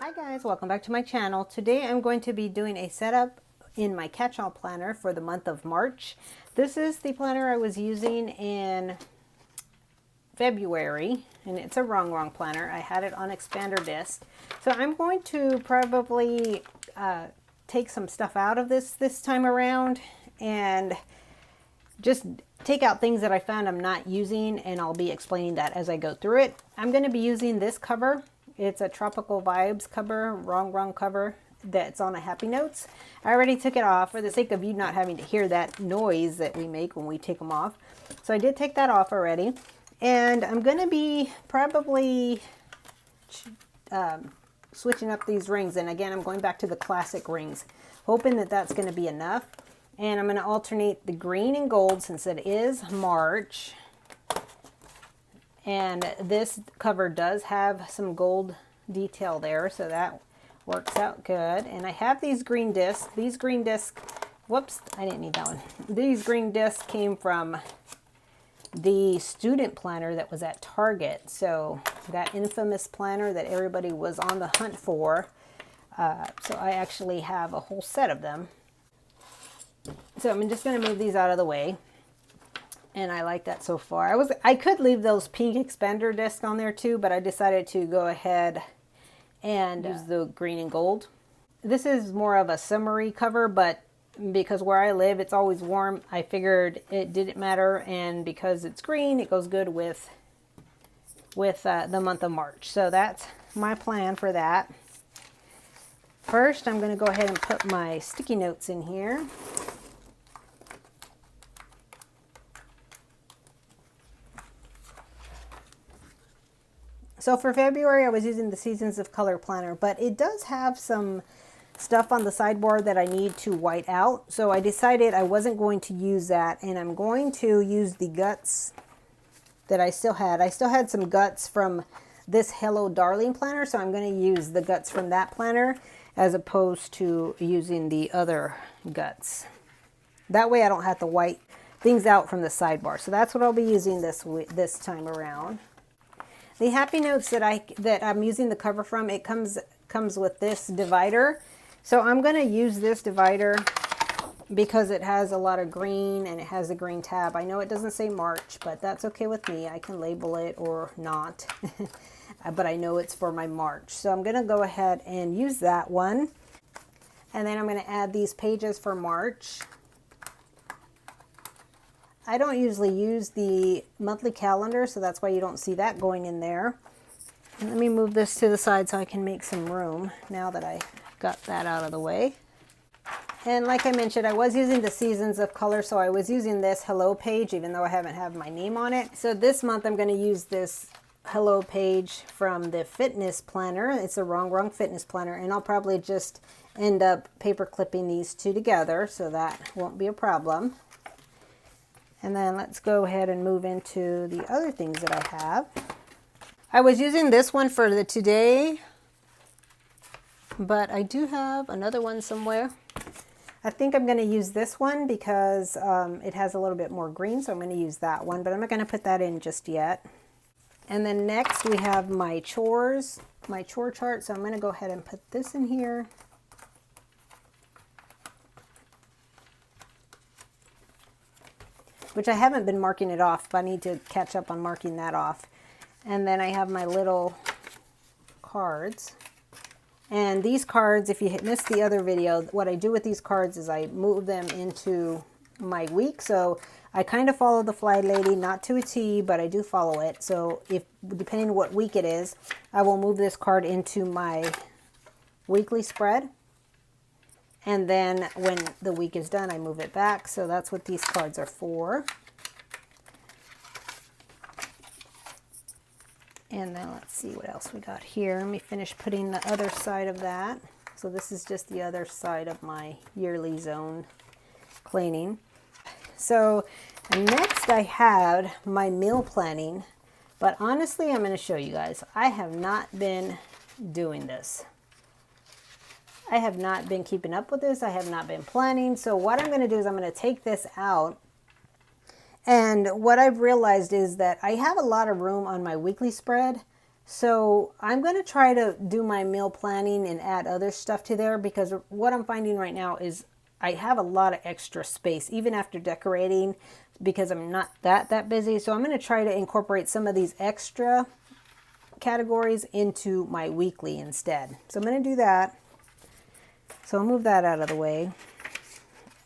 Hi guys, welcome back to my channel. Today I'm going to be doing a setup in my Catchall planner for the month of March. This is the planner I was using in February, and it's a wrong planner. I had it on expander disc. So I'm going to probably take some stuff out of this time around and just take out things that I found I'm not using, and I'll be explaining that as I go through it. I'm going to be using this cover. It's a Tropical Vibes cover, wrong cover that's on a Happy Notes. I already took it off for the sake of you not having to hear that noise that we make when we take them off. So I did take that off already. And I'm going to be probably switching up these rings. And again, I'm going back to the classic rings, hoping that that's going to be enough. And I'm going to alternate the green and gold since it is March. And this cover does have some gold detail there, so that works out good. And I have these green discs. These green discs, whoops, I didn't need that one. These green discs came from the student planner that was at Target. So that infamous planner that everybody was on the hunt for. So I actually have a whole set of them. So I'm just going to move these out of the way. And I like that so far. I could leave those pink expander discs on there too, but I decided to go ahead and use the green and gold. This is more of a summery cover, but because where I live it's always warm, I figured it didn't matter, and because it's green, it goes good with the month of March. So that's my plan for that. First, I'm going to go ahead and put my sticky notes in here. So for February, I was using the Seasons of Color planner, but it does have some stuff on the sideboard that I need to white out. So I decided I wasn't going to use that, and I'm going to use the guts that I still had. I still had some guts from this Hello Darling planner, so I'm going to use the guts from that planner as opposed to using the other guts. That way I don't have to white things out from the sidebar. So that's what I'll be using this time around. The Happy Notes that I'm using the cover from, it comes with this divider. So I'm going to use this divider because it has a lot of green and it has a green tab. I know it doesn't say March, but that's okay with me. I can label it or not, but I know it's for my March. So I'm going to go ahead and use that one. And then I'm going to add these pages for March. I don't usually use the monthly calendar, so that's why you don't see that going in there. And let me move this to the side so I can make some room now that I got that out of the way. And like I mentioned, I was using the Seasons of Color, so I was using this Hello page, even though I haven't had my name on it. So this month I'm going to use this Hello page from the Fitness Planner. It's a wrong Fitness Planner, and I'll probably just end up paper clipping these two together, so that won't be a problem. And then let's go ahead and move into the other things that I have. I was using this one for the today, but I do have another one somewhere. I think I'm going to use this one because it has a little bit more green, so I'm going to use that one, but I'm not going to put that in just yet. And then next we have my chore chart, so I'm going to go ahead and put this in here. Which I haven't been marking it off, but I need to catch up on marking that off. And then I have my little cards. And these cards, if you missed the other video, what I do with these cards is I move them into my week. So I kind of follow the Fly Lady, not to a T, but I do follow it. So depending on what week it is, I will move this card into my weekly spread. And then when the week is done, I move it back. So that's what these cards are for. And then let's see what else we got here. Let me finish putting the other side of that. So this is just the other side of my yearly zone cleaning. So next I had my meal planning. But honestly, I'm going to show you guys. I have not been doing this. I have not been keeping up with this. I have not been planning. So what I'm going to do is I'm going to take this out. And what I've realized is that I have a lot of room on my weekly spread So I'm going to try to do my meal planning and add other stuff to there, because what I'm finding right now is I have a lot of extra space, even after decorating, because I'm not that busy. So I'm going to try to incorporate some of these extra categories into my weekly instead. So I'm going to do that. So I'll move that out of the way.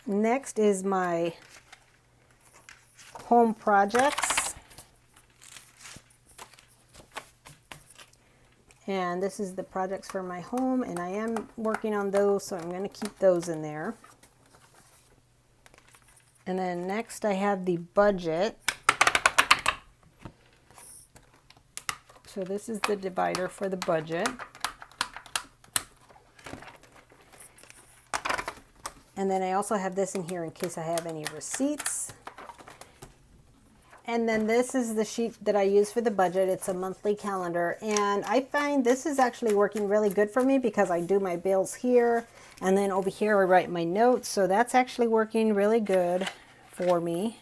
Next is my home projects. And this is the projects for my home, and I am working on those, so I'm going to keep those in there. And then next I have the budget. So this is the divider for the budget. And then I also have this in here in case I have any receipts. And then this is the sheet that I use for the budget. It's a monthly calendar. And I find this is actually working really good for me, because I do my bills here. And then over here I write my notes. So that's actually working really good for me.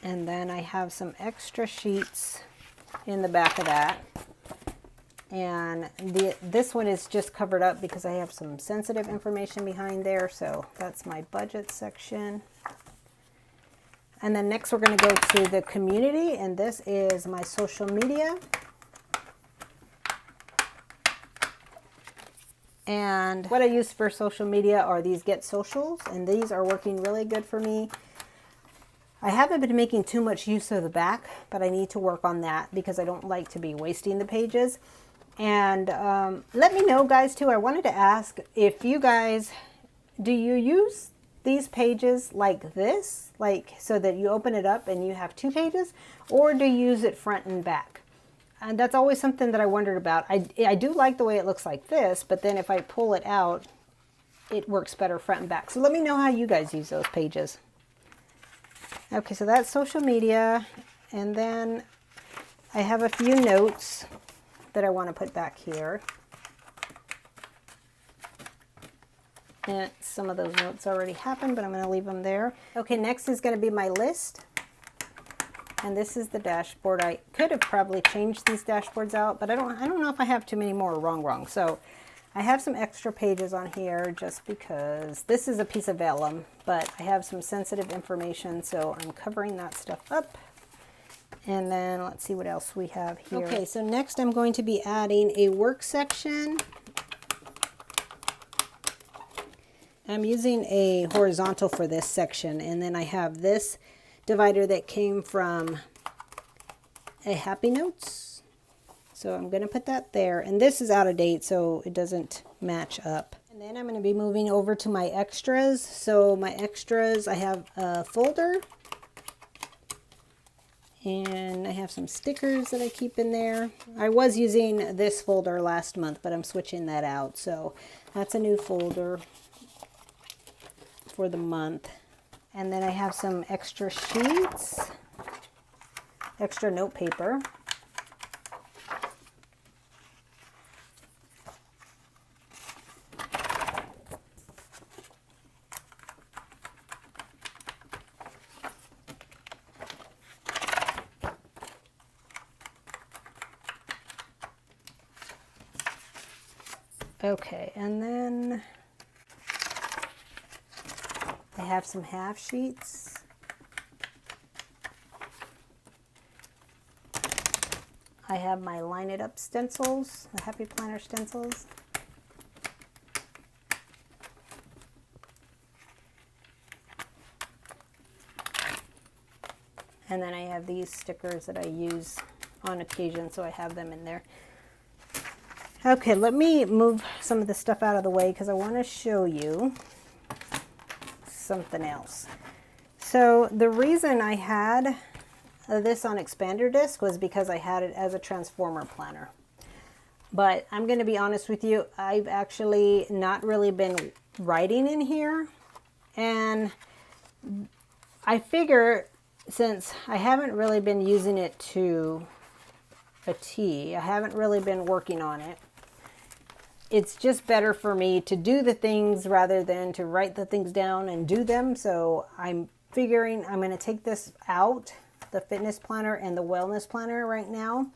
And then I have some extra sheets in the back of that. And this one is just covered up because I have some sensitive information behind there. So that's my budget section. And then next we're going to go to the community, and this is my social media. And what I use for social media are these Get Socials, and these are working really good for me. I haven't been making too much use of the back, but I need to work on that because I don't like to be wasting the pages. And let me know, guys, too. I wanted to ask if you guys, do you use these pages like this, like so that you open it up and you have two pages, or do you use it front and back? And that's always something that I wondered about. I do like the way it looks like this, but then if I pull it out, it works better front and back. So let me know how you guys use those pages. Okay, so that's social media, and then I have a few notes that I want to put back here. And some of those notes already happened, but I'm going to leave them there. Okay, next is going to be my list. And this is the dashboard. I could have probably changed these dashboards out, but I don't know if I have too many more wrong. So I have some extra pages on here just because this is a piece of vellum, but I have some sensitive information, so I'm covering that stuff up. And then let's see what else we have here. Okay, so next I'm going to be adding a work section. I'm using a horizontal for this section, and then I have this divider that came from a Happy Notes. So I'm going to put that there, and this is out of date so it doesn't match up. And then I'm going to be moving over to my extras. So my extras, I have a folder, and I have some stickers that I keep in there. I was using this folder last month, but I'm switching that out. So that's a new folder for the month. And then I have some extra sheets, extra note paper. Okay, and then I have some half sheets. I have my Line It Up stencils, the Happy Planner stencils. And then I have these stickers that I use on occasion, so I have them in there. Okay, let me move some of the stuff out of the way because I want to show you something else. So the reason I had this on expander disc was because I had it as a transformer planner. But I'm going to be honest with you, I've actually not really been writing in here. And I figure since I haven't really been using it to a T, I haven't really been working on it, it's just better for me to do the things rather than to write the things down and do them. So I'm figuring I'm going to take this out the fitness planner and the wellness planner right now.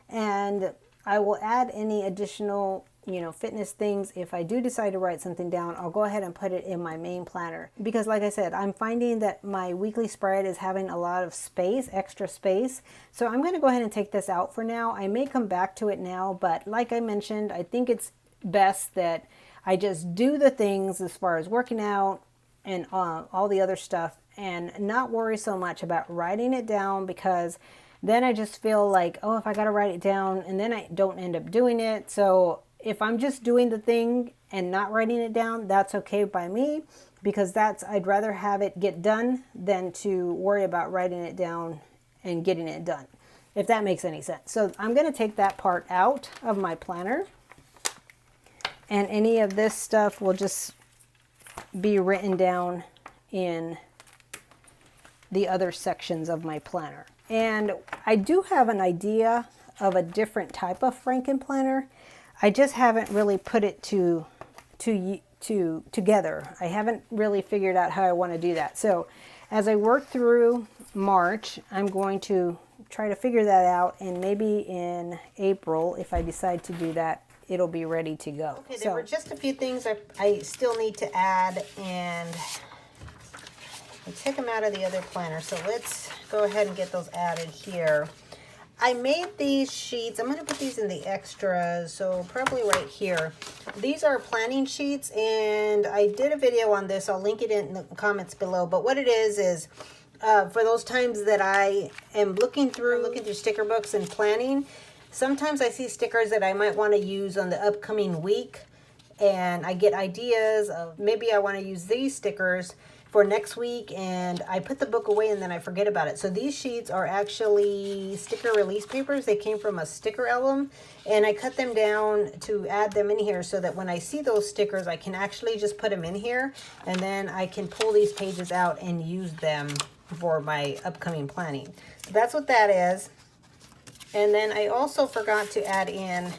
And I will add any additional, fitness things. If I do decide to write something down, I'll go ahead and put it in my main planner. Because like I said, I'm finding that my weekly spread is having a lot of space, extra space. So I'm going to go ahead and take this out for now. I may come back to it now, but like I mentioned, I think it's best that I just do the things as far as working out and all the other stuff and not worry so much about writing it down, because then I just feel like, oh, if I got to write it down, and then I don't end up doing it. So if I'm just doing the thing and not writing it down, that's okay by me, because I'd rather have it get done than to worry about writing it down and getting it done, if that makes any sense. So I'm going to take that part out of my planner, and any of this stuff will just be written down in the other sections of my planner. And I do have an idea of a different type of Franken planner. I just haven't really put it together. I haven't really figured out how I want to do that. So as I work through March, I'm going to try to figure that out, and maybe in April, if I decide to do that, it'll be ready to go. Okay, there were just a few things I still need to add, and I'll take them out of the other planner. So let's go ahead and get those added here. I made these sheets. I'm going to put these in the extras, so probably right here. These are planning sheets, and I did a video on this. I'll link it in the comments below. But what it is for those times that I am looking through sticker books and planning, sometimes I see stickers that I might want to use on the upcoming week, and I get ideas of maybe I want to use these stickers for next week, and I put the book away and then I forget about it. So these sheets are actually sticker release papers. They came from a sticker album, and I cut them down to add them in here so that when I see those stickers, I can actually just put them in here, and then I can pull these pages out and use them for my upcoming planning. So that's what that is. And then I also forgot to add in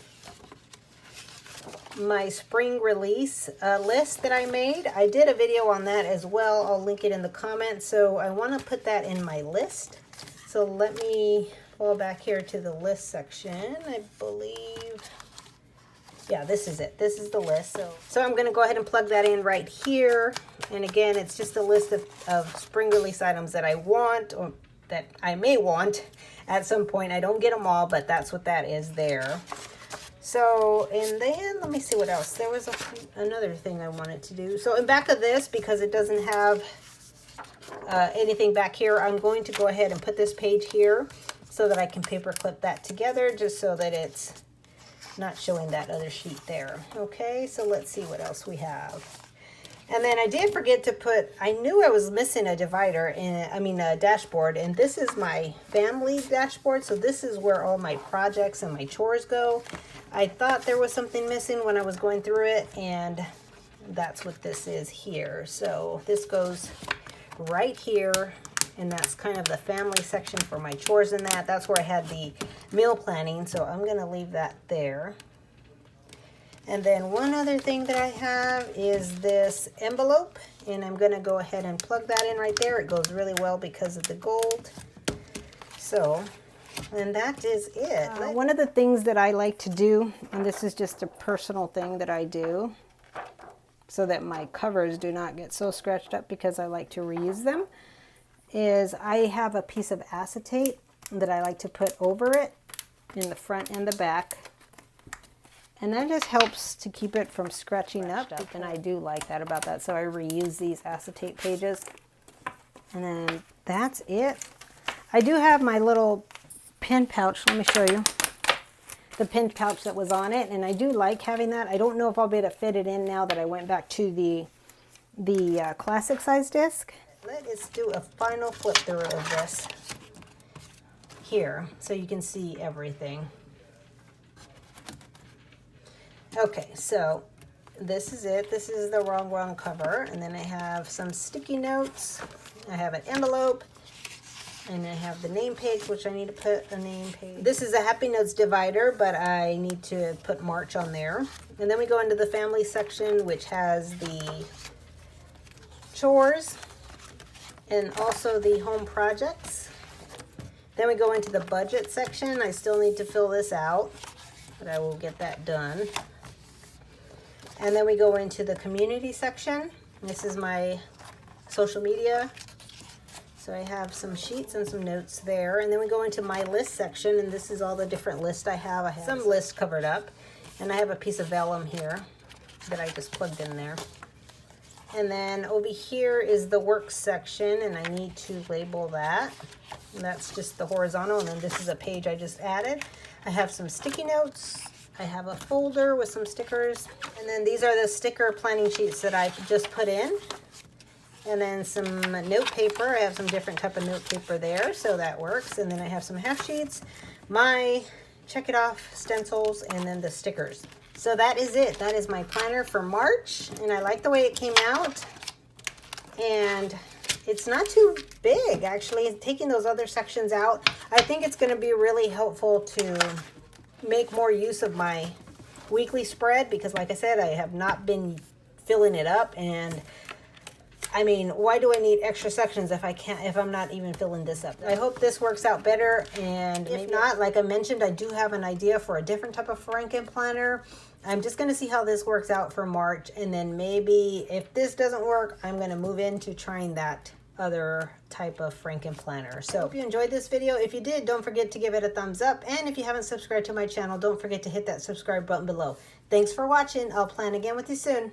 my spring release list that I made. I did a video on that as well. I'll link it in the comments. So I want to put that in my list. So let me fall back here to the list section. I believe, yeah, this is it. This is the list. So I'm going to go ahead and plug that in right here. And again, it's just a list of spring release items that I want, or that I may want at some point. I don't get them all, but that's what that is there. So, and then let me see what else. There was another thing I wanted to do. So in back of this, because it doesn't have anything back here, I'm going to go ahead and put this page here so that I can paper clip that together, just so that it's not showing that other sheet there. Okay, so let's see what else we have. And then I did forget to put, I knew I was missing a divider, a dashboard, and this is my family dashboard. So this is where all my projects and my chores go. I thought there was something missing when I was going through it, and that's what this is here. So this goes right here, and that's kind of the family section for my chores and that. That's where I had the meal planning, so I'm going to leave that there. And then one other thing that I have is this envelope, and I'm going to go ahead and plug that in right there. It goes really well because of the gold. So, and that is it. One of the things that I like to do, and this is just a personal thing that I do, so that my covers do not get so scratched up because I like to reuse them, is I have a piece of acetate that I like to put over it in the front and the back. And that just helps to keep it from scratching up. And I do like that about that. So I reuse these acetate pages. And then that's it. I do have my little pen pouch. Let me show you the pen pouch that was on it. And I do like having that. I don't know if I'll be able to fit it in now that I went back to the classic size disc. Let's do a final flip through of this here so you can see everything. Okay, so this is it. This is the wrong cover. And then I have some sticky notes. I have an envelope. And I have the name page, which I need to put a name page. This is a Happy Notes divider, but I need to put March on there. And then we go into the family section, which has the chores and also the home projects. Then we go into the budget section. I still need to fill this out, but I will get that done. And then we go into the community section. This is my social media. So I have some sheets and some notes there. And then we go into my list section, and this is all the different lists I have. I have some lists covered up, and I have a piece of vellum here that I just plugged in there. And then over here is the work section, and I need to label that. And that's just the horizontal, and then this is a page I just added. I have some sticky notes. I have a folder with some stickers, and then these are the sticker planning sheets that I just put in. And then some note paper. I have some different type of note paper there, so that works. And then I have some half sheets, my check it off stencils, and then the stickers. So that is it. That is my planner for March, and I like the way it came out. And it's not too big, actually. Taking those other sections out, I think it's going to be really helpful to make more use of my weekly spread, because like I said, I have not been filling it up. And I mean, why do I need extra sections if I'm not even filling this up? I hope this works out better, and if not, like I mentioned, I do have an idea for a different type of Franken planner. I'm just going to see how this works out for March, and then maybe if this doesn't work, I'm going to move into trying that other type of Franken planner. So I hope you enjoyed this video. If you did, don't forget to give it a thumbs up, and if you haven't subscribed to my channel, don't forget to hit that subscribe button below. Thanks for watching. I'll plan again with you soon.